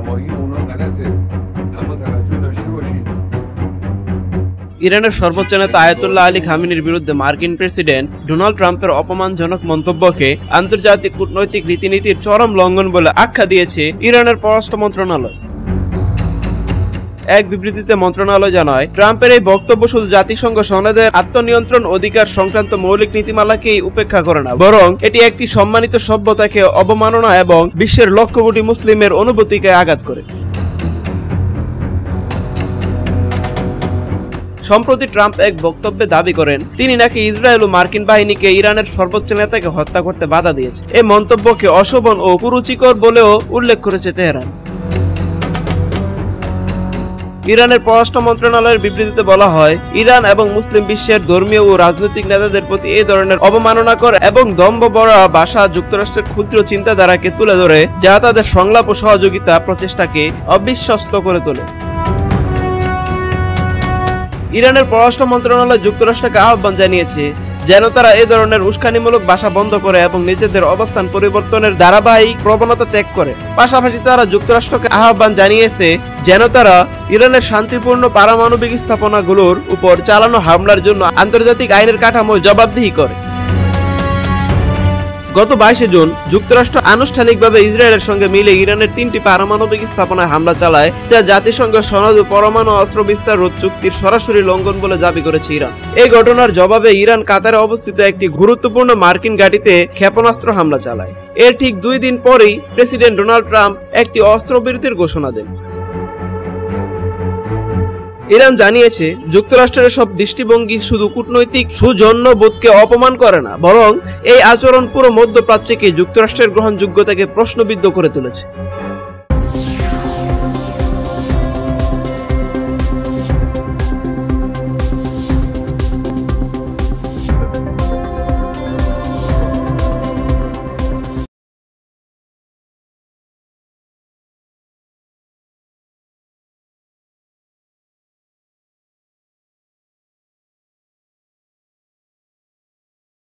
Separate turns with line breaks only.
هوایی اونا غلطه اما توجه داشته باشید
ইরানের সর্বোচ্চ নেতা আয়াতুল্লাহ আলী খামেনির বিরুদ্ধে মার্কিন প্রেসিডেন্ট ডোনাল্ড ট্রাম্পের অপমানজনক মন্তব্যকে আন্তর্জাতিক কূটনৈতিক রীতিনীতির চরম লঙ্ঘন বলে আখ্যা দিয়েছে ইরানের পররাষ্ট্র মন্ত্রণালয়। এক বিবৃতিতে মন্ত্রণালয় জানায়, ট্রাম্পের এই বক্তব্য শুধু জাতিসংঘ সনদের আত্মনিয়ন্ত্রণ অধিকার সংক্রান্ত মৌলিক নীতিমালাকেই উপেক্ষা করে না, বরং এটি একটি সম্মানিত সভ্যতাকে অবমাননা এবং বিশ্বের লক্ষ কোটি মুসলিমের অনুভূতিকে আঘাত করে। সম্প্রতি ট্রাম্প এক বক্তব্যে দাবি করেন তিনি নাকি ইসরায়েল ও মার্কিন বাহিনীকে ইরানের সর্বোচ্চ নেতাকে হত্যা করতে বাধা দিয়েছে। এই মন্তব্যকে অশোভন ও কুরুচিকর বলেও উল্লেখ করেছে তেহরান। ইরানের পররাষ্ট্র মন্ত্রণালয়ের বিবৃতিতে বলা হয়, ইরান এবং মুসলিম বিশ্বের ধর্মীয় ও রাজনৈতিক নেতাদের প্রতি এই ধরনের অবমাননাকর এবং দম্ভ ভরা ভাষা যুক্তরাষ্ট্রের ক্ষুদ্র চিন্তাধারাকে তুলে ধরে, যা তাদের সংলাপ ও সহযোগিতা প্রচেষ্টাকে অবিশ্বস্ত করে তোলে। ইরানের পররাষ্ট্র মন্ত্রণালয় যুক্তরাষ্ট্রকে আহ্বান জানিয়েছে যেন তারা এই ধরনের উস্কানিমূলক ভাষা বন্ধ করে এবং নিজেদের অবস্থান পরিবর্তনের ধারাবাহিক প্রবণতা ত্যাগ করে। পাশাপাশি তারা যুক্তরাষ্ট্রকে আহ্বান জানিয়েছে যেন তারা ইরানের শান্তিপূর্ণ পারমাণবিক স্থাপনাগুলোর উপর চালানো হামলার জন্য আন্তর্জাতিক আইনের কাঠামোয় জবাবদিহি করে। গত 22 জুন যুক্তরাষ্ট্র আনুষ্ঠানিকভাবে ইসরায়েলের সঙ্গে মিলে ইরানের 3টি পারমাণবিক স্থাপনায় হামলা চালায়, যা জাতিসংঘ সনদ ও পরমাণু অস্ত্র বিস্তার রোধ চুক্তির সরাসরি লঙ্ঘন বলে দাবি করেছে ইরান। এই ঘটনার জবাবে ইরান কাতারে অবস্থিত একটি গুরুত্বপূর্ণ মার্কিন ঘাঁটিতে ক্ষেপণাস্ত্র হামলা চালায়। এর ঠিক 2 দিন পরেই প্রেসিডেন্ট ডোনাল্ড ট্রাম্প একটি অস্ত্রবিরতির ঘোষণা দেন। ইরান জানিয়েছে যুক্তরাষ্ট্রের সব দৃষ্টিভঙ্গি শুধু কূটনৈতিক সুজন্যবোধকে অপমান করে না, বরং এই আচরণ পুরো মধ্যপ্রাচ্যকে যুক্তরাষ্ট্রের গ্রহণযোগ্যতাকে প্রশ্নবিদ্ধ করে তুলেছে।